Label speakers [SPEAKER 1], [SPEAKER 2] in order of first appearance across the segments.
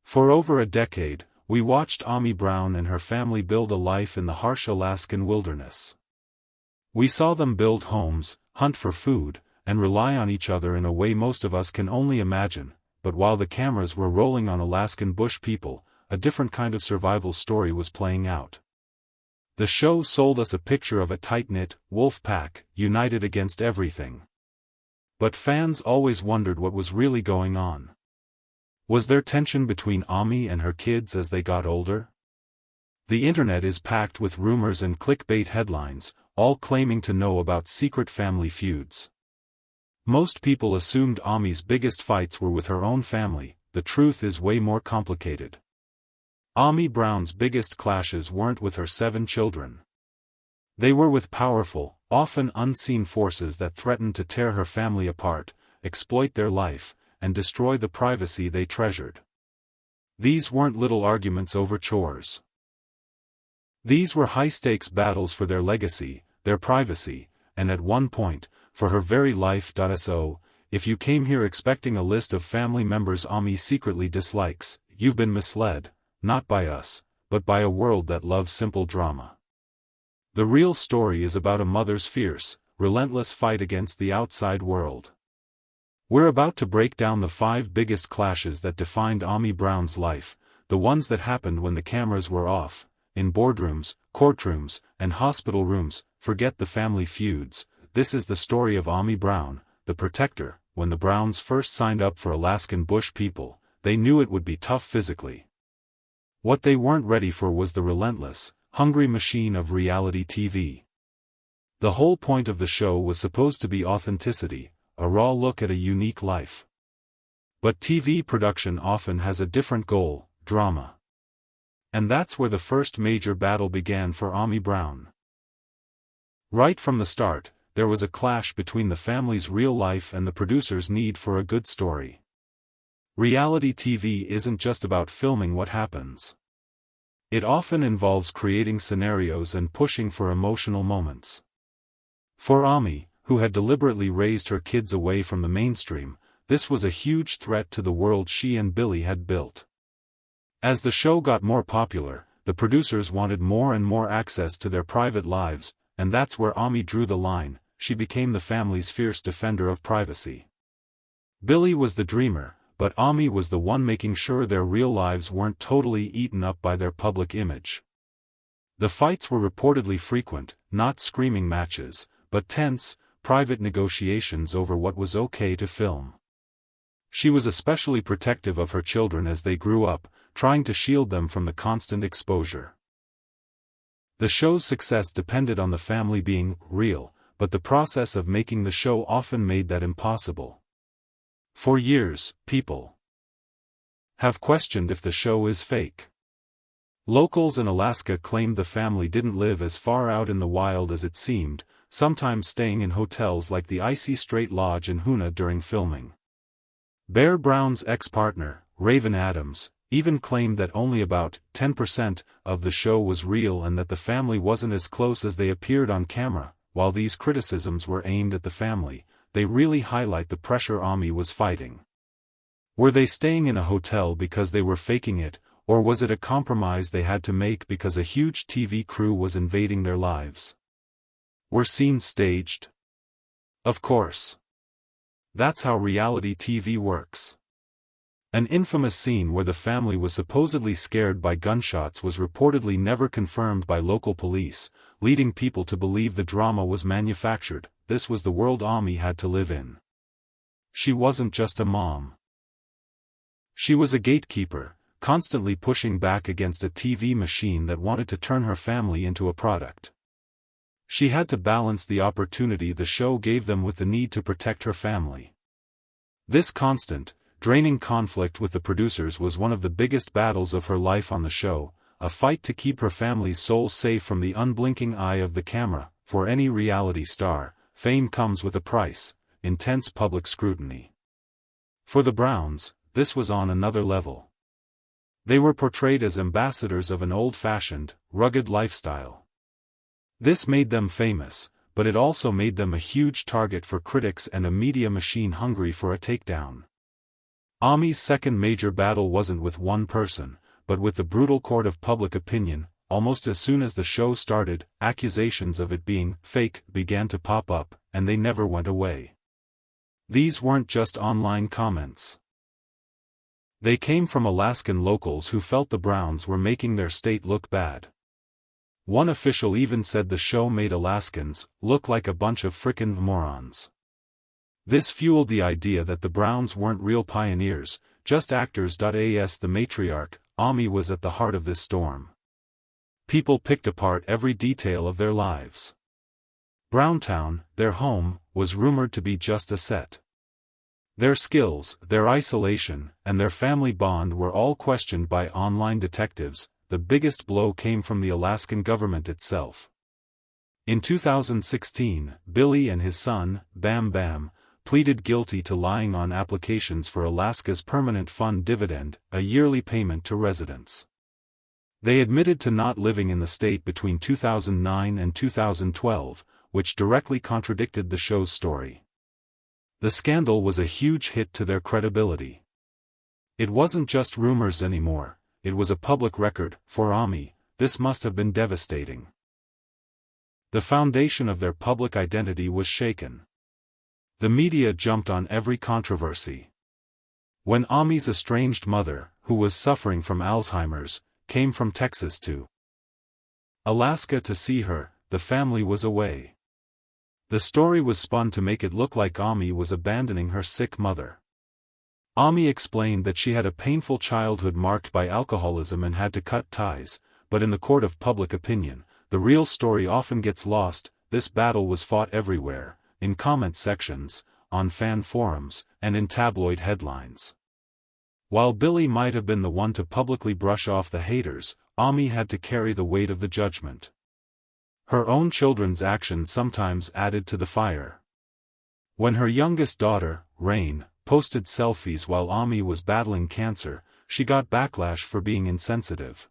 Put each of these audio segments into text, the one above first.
[SPEAKER 1] For over a decade, we watched Ami Brown and her family build a life in the harsh Alaskan wilderness. We saw them build homes, hunt for food, and rely on each other in a way most of us can only imagine, but while the cameras were rolling on Alaskan bush people, a different kind of survival story was playing out. The show sold us a picture of a tight-knit, wolf pack, united against everything. But fans always wondered what was really going on. Was there tension between Ami and her kids as they got older? The internet is packed with rumors and clickbait headlines, all claiming to know about secret family feuds. Most people assumed Ami's biggest fights were with her own family. The truth is way more complicated. Ami Brown's biggest clashes weren't with her 7 children. They were with powerful, often unseen forces that threatened to tear her family apart, exploit their life, and destroy the privacy they treasured. These weren't little arguments over chores. These were high-stakes battles for their legacy, their privacy, and at one point, for her very life. So, if you came here expecting a list of family members Ami secretly dislikes, you've been misled, not by us, but by a world that loves simple drama. The real story is about a mother's fierce, relentless fight against the outside world. We're about to break down the 5 biggest clashes that defined Ami Brown's life, the ones that happened when the cameras were off, in boardrooms, courtrooms, and hospital rooms. Forget the family feuds. This is the story of Ami Brown, the protector. When the Browns first signed up for Alaskan bush people, they knew it would be tough physically. What they weren't ready for was the relentless, hungry machine of reality TV. The whole point of the show was supposed to be authenticity, a raw look at a unique life. But TV production often has a different goal: drama. And that's where the first major battle began for Ami Brown. Right from the start, there was a clash between the family's real life and the producer's need for a good story. Reality TV isn't just about filming what happens. It often involves creating scenarios and pushing for emotional moments. For Ami, who had deliberately raised her kids away from the mainstream, this was a huge threat to the world she and Billy had built. As the show got more popular, the producers wanted more and more access to their private lives, and that's where Ami drew the line. She became the family's fierce defender of privacy. Billy was the dreamer, but Ami was the one making sure their real lives weren't totally eaten up by their public image. The fights were reportedly frequent, not screaming matches, but tense, private negotiations over what was okay to film. She was especially protective of her children as they grew up, trying to shield them from the constant exposure. The show's success depended on the family being real, but the process of making the show often made that impossible. For years, people have questioned if the show is fake. Locals in Alaska claimed the family didn't live as far out in the wild as it seemed, sometimes staying in hotels like the Icy Strait Lodge in Hoonah during filming. Bear Brown's ex-partner, Raven Adams, even claimed that only about 10% of the show was real and that the family wasn't as close as they appeared on camera. While these criticisms were aimed at the family, they really highlight the pressure Ami was fighting. Were they staying in a hotel because they were faking it, or was it a compromise they had to make because a huge TV crew was invading their lives? Were scenes staged? Of course. That's how reality TV works. An infamous scene where the family was supposedly scared by gunshots was reportedly never confirmed by local police, leading people to believe the drama was manufactured. This was the world Ami had to live in. She wasn't just a mom. She was a gatekeeper, constantly pushing back against a TV machine that wanted to turn her family into a product. She had to balance the opportunity the show gave them with the need to protect her family. This constant, draining conflict with the producers was one of the biggest battles of her life on the show, a fight to keep her family's soul safe from the unblinking eye of the camera. For any reality star, fame comes with a price: intense public scrutiny. For the Browns, this was on another level. They were portrayed as ambassadors of an old-fashioned, rugged lifestyle. This made them famous, but it also made them a huge target for critics and a media machine hungry for a takedown. Ami's second major battle wasn't with one person, but with the brutal court of public opinion. Almost as soon as the show started, accusations of it being fake began to pop up, and they never went away. These weren't just online comments. They came from Alaskan locals who felt the Browns were making their state look bad. One official even said the show made Alaskans look like a bunch of frickin' morons. This fueled the idea that the Browns weren't real pioneers, just actors. As the matriarch, Ami was at the heart of this storm. People picked apart every detail of their lives. Browntown, their home, was rumored to be just a set. Their skills, their isolation, and their family bond were all questioned by online detectives. The biggest blow came from the Alaskan government itself. In 2016, Billy and his son, Bam Bam, pleaded guilty to lying on applications for Alaska's Permanent Fund Dividend, a yearly payment to residents. They admitted to not living in the state between 2009 and 2012, which directly contradicted the show's story. The scandal was a huge hit to their credibility. It wasn't just rumors anymore, it was a public record. For Ami, this must have been devastating. The foundation of their public identity was shaken. The media jumped on every controversy. When Ami's estranged mother, who was suffering from Alzheimer's, came from Texas to Alaska to see her, the family was away. The story was spun to make it look like Ami was abandoning her sick mother. Ami explained that she had a painful childhood marked by alcoholism and had to cut ties, but in the court of public opinion, the real story often gets lost. This battle was fought everywhere, in comment sections, on fan forums, and in tabloid headlines. While Billy might have been the one to publicly brush off the haters, Ami had to carry the weight of the judgment. Her own children's actions sometimes added to the fire. When her youngest daughter, Rain, posted selfies while Ami was battling cancer, she got backlash for being insensitive.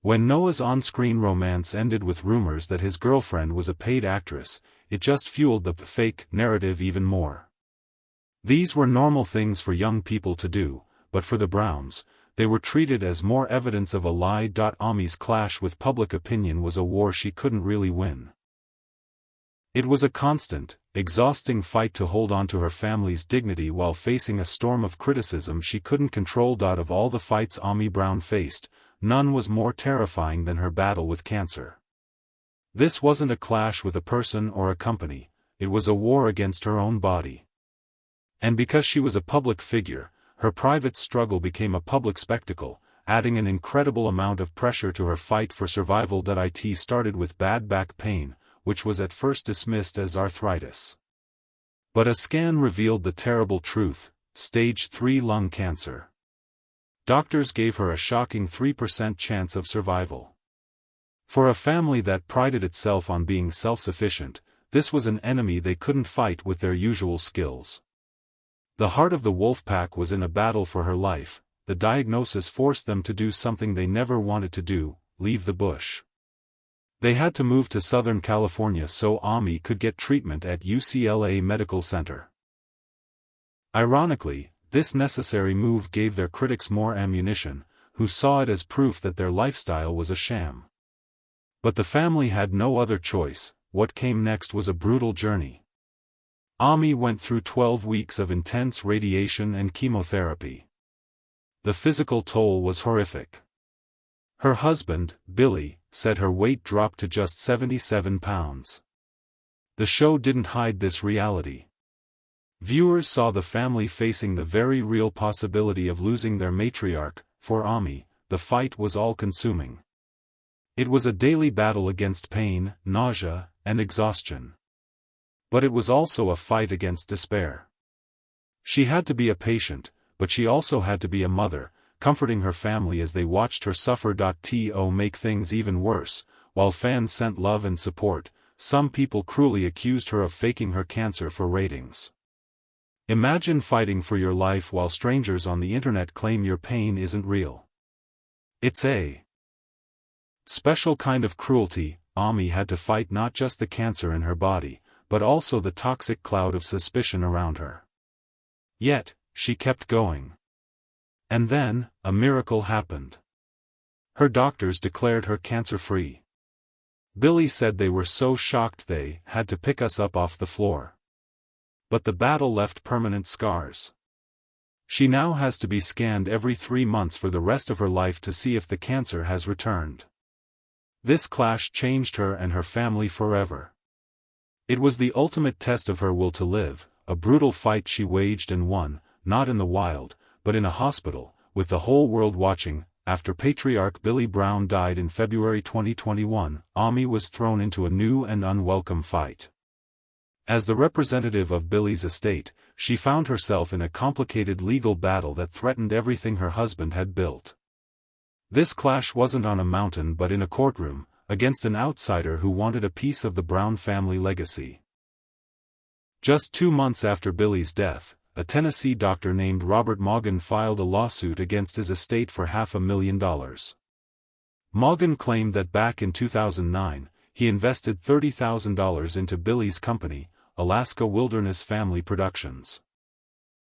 [SPEAKER 1] When Noah's on-screen romance ended with rumors that his girlfriend was a paid actress, it just fueled the fake narrative even more. These were normal things for young people to do, but for the Browns, they were treated as more evidence of a lie. Ami's clash with public opinion was a war she couldn't really win. It was a constant, exhausting fight to hold on to her family's dignity while facing a storm of criticism she couldn't control. Of all the fights Ami Brown faced, none was more terrifying than her battle with cancer. This wasn't a clash with a person or a company, it was a war against her own body. And because she was a public figure, her private struggle became a public spectacle, adding an incredible amount of pressure to her fight for survival. It started with bad back pain, which was at first dismissed as arthritis. But a scan revealed the terrible truth: stage 3 lung cancer. Doctors gave her a shocking 3% chance of survival. For a family that prided itself on being self-sufficient, this was an enemy they couldn't fight with their usual skills. The heart of the wolf pack was in a battle for her life. The diagnosis forced them to do something they never wanted to do: leave the bush. They had to move to Southern California so Ami could get treatment at UCLA Medical Center. Ironically, this necessary move gave their critics more ammunition, who saw it as proof that their lifestyle was a sham. But the family had no other choice. What came next was a brutal journey. Ami went through 12 weeks of intense radiation and chemotherapy. The physical toll was horrific. Her husband, Billy, said her weight dropped to just 77 pounds. The show didn't hide this reality. Viewers saw the family facing the very real possibility of losing their matriarch. For Ami, the fight was all-consuming. It was a daily battle against pain, nausea, and exhaustion. But it was also a fight against despair. She had to be a patient, but she also had to be a mother, comforting her family as they watched her suffer. To make things even worse, while fans sent love and support, some people cruelly accused her of faking her cancer for ratings. Imagine fighting for your life while strangers on the internet claim your pain isn't real. It's a special kind of cruelty. Ami had to fight not just the cancer in her body, but also the toxic cloud of suspicion around her. Yet, she kept going. And then, a miracle happened. Her doctors declared her cancer-free. Billy said they were so shocked they had to pick us up off the floor. But the battle left permanent scars. She now has to be scanned every 3 months for the rest of her life to see if the cancer has returned. This clash changed her and her family forever. It was the ultimate test of her will to live, a brutal fight she waged and won, not in the wild, but in a hospital, with the whole world watching. After patriarch Billy Brown died in February 2021, Ami was thrown into a new and unwelcome fight. As the representative of Billy's estate, she found herself in a complicated legal battle that threatened everything her husband had built. This clash wasn't on a mountain but in a courtroom, against an outsider who wanted a piece of the Brown family legacy. Just 2 months after Billy's death, a Tennessee doctor named Robert Morgan filed a lawsuit against his estate for $500,000. Morgan claimed that back in 2009, he invested $30,000 into Billy's company, Alaska Wilderness Family Productions.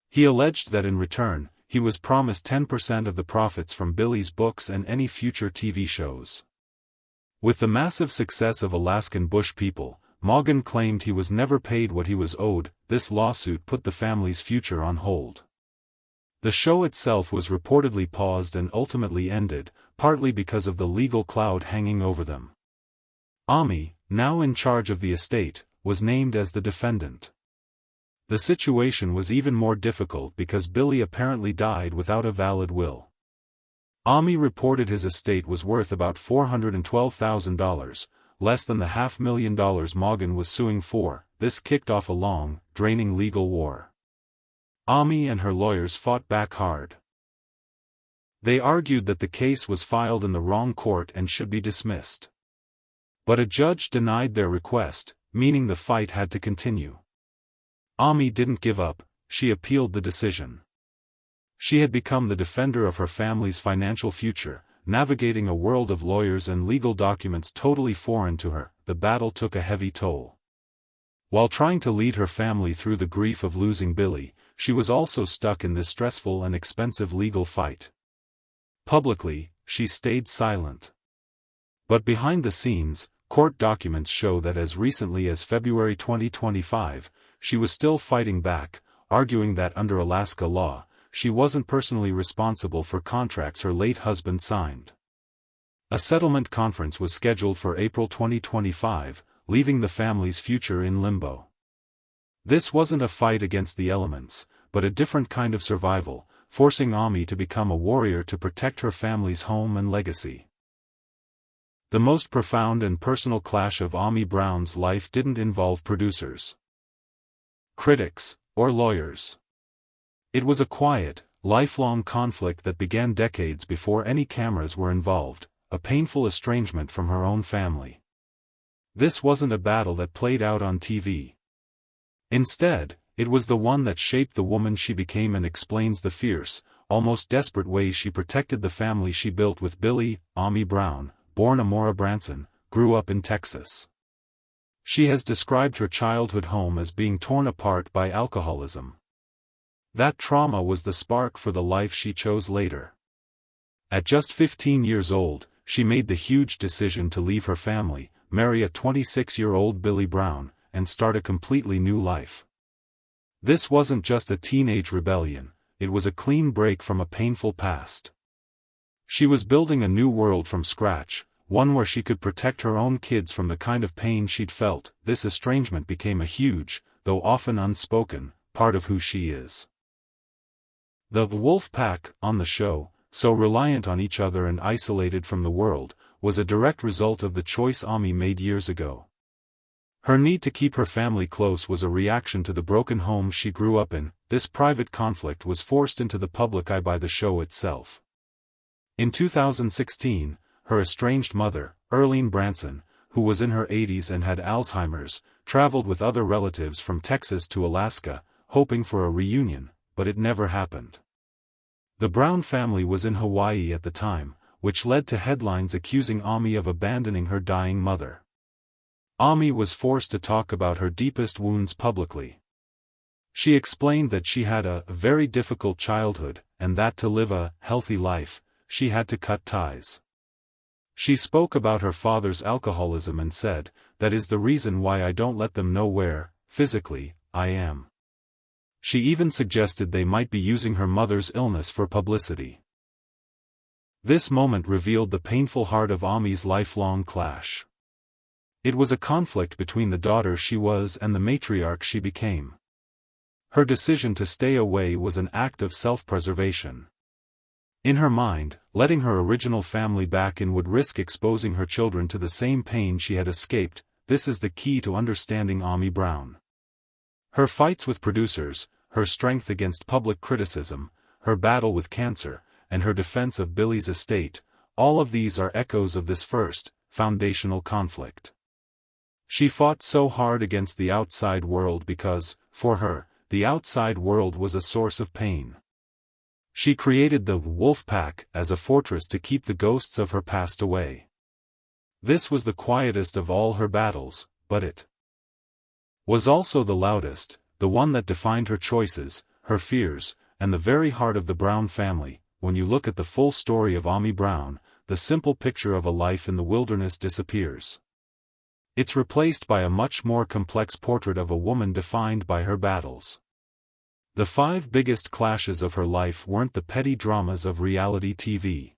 [SPEAKER 1] He alleged that in return, he was promised 10% of the profits from Billy's books and any future TV shows. With the massive success of Alaskan Bush People, Morgan claimed he was never paid what he was owed. This lawsuit put the family's future on hold. The show itself was reportedly paused and ultimately ended, partly because of the legal cloud hanging over them. Ami, now in charge of the estate, was named as the defendant. The situation was even more difficult because Billy apparently died without a valid will. Ami reported his estate was worth about $412,000, less than the $500,000 Morgan was suing for. This kicked off a long, draining legal war. Ami and her lawyers fought back hard. They argued that the case was filed in the wrong court and should be dismissed. But a judge denied their request, meaning the fight had to continue. Ami didn't give up, she appealed the decision. She had become the defender of her family's financial future, navigating a world of lawyers and legal documents totally foreign to her. The battle took a heavy toll. While trying to lead her family through the grief of losing Billy, she was also stuck in this stressful and expensive legal fight. Publicly, she stayed silent. But behind the scenes, court documents show that as recently as February 2025, she was still fighting back, arguing that under Alaska law, she wasn't personally responsible for contracts her late husband signed. A settlement conference was scheduled for April 2025, leaving the family's future in limbo. This wasn't a fight against the elements, but a different kind of survival, forcing Ami to become a warrior to protect her family's home and legacy. The most profound and personal clash of Ami Brown's life didn't involve producers, critics, or lawyers. It was a quiet, lifelong conflict that began decades before any cameras were involved, a painful estrangement from her own family. This wasn't a battle that played out on TV. Instead, it was the one that shaped the woman she became and explains the fierce, almost desperate way she protected the family she built with Billy. Ami Brown, born Amora Branson, grew up in Texas. She has described her childhood home as being torn apart by alcoholism. That trauma was the spark for the life she chose later. At just 15 years old, she made the huge decision to leave her family, marry a 26-year-old Billy Brown, and start a completely new life. This wasn't just a teenage rebellion, it was a clean break from a painful past. She was building a new world from scratch, one where she could protect her own kids from the kind of pain she'd felt. This estrangement became a huge, though often unspoken, part of who she is. The wolf pack, on the show, so reliant on each other and isolated from the world, was a direct result of the choice Ami made years ago. Her need to keep her family close was a reaction to the broken home she grew up in. This private conflict was forced into the public eye by the show itself. In 2016, her estranged mother, Earlene Branson, who was in her 80s and had Alzheimer's, traveled with other relatives from Texas to Alaska, hoping for a reunion, but it never happened. The Brown family was in Hawaii at the time, which led to headlines accusing Ami of abandoning her dying mother. Ami was forced to talk about her deepest wounds publicly. She explained that she had a very difficult childhood, and that to live a healthy life, she had to cut ties. She spoke about her father's alcoholism and said, "That is the reason why I don't let them know where, physically, I am." She even suggested they might be using her mother's illness for publicity. This moment revealed the painful heart of Ami's lifelong clash. It was a conflict between the daughter she was and the matriarch she became. Her decision to stay away was an act of self-preservation. In her mind, letting her original family back in would risk exposing her children to the same pain she had escaped. This is the key to understanding Ami Brown. Her fights with producers, her strength against public criticism, her battle with cancer, and her defense of Billy's estate, all of these are echoes of this first, foundational conflict. She fought so hard against the outside world because, for her, the outside world was a source of pain. She created the wolf pack as a fortress to keep the ghosts of her past away. This was the quietest of all her battles, but it was also the loudest, the one that defined her choices, her fears, and the very heart of the Brown family. When you look at the full story of Ami Brown, the simple picture of a life in the wilderness disappears. It's replaced by a much more complex portrait of a woman defined by her battles. The 5 biggest clashes of her life weren't the petty dramas of reality TV.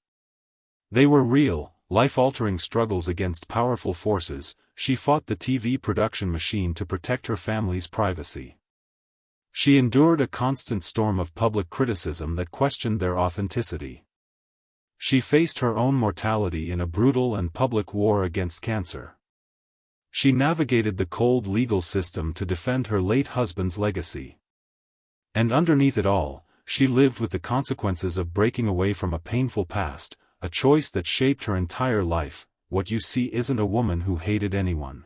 [SPEAKER 1] They were real, life-altering struggles against powerful forces. She fought the TV production machine to protect her family's privacy. She endured a constant storm of public criticism that questioned their authenticity. She faced her own mortality in a brutal and public war against cancer. She navigated the cold legal system to defend her late husband's legacy. And underneath it all, she lived with the consequences of breaking away from a painful past, a choice that shaped her entire life. What you see isn't a woman who hated anyone.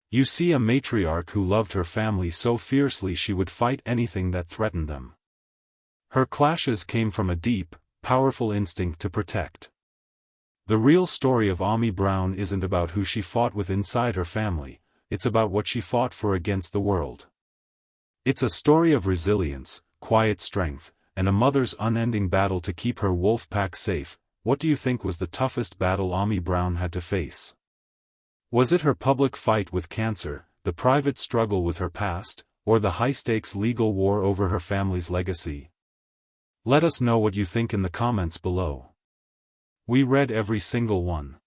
[SPEAKER 1] You see a matriarch who loved her family so fiercely she would fight anything that threatened them. Her clashes came from a deep, powerful instinct to protect. The real story of Ami Brown isn't about who she fought with inside her family, it's about what she fought for against the world. It's a story of resilience, quiet strength, and a mother's unending battle to keep her wolf pack safe. What do you think was the toughest battle Ami Brown had to face? Was it her public fight with cancer, the private struggle with her past, or the high-stakes legal war over her family's legacy? Let us know what you think in the comments below. We read every single one.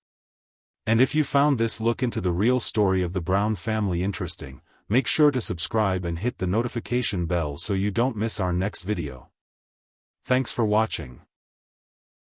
[SPEAKER 1] And if you found this look into the real story of the Brown family interesting, make sure to subscribe and hit the notification bell so you don't miss our next video. Thanks for watching.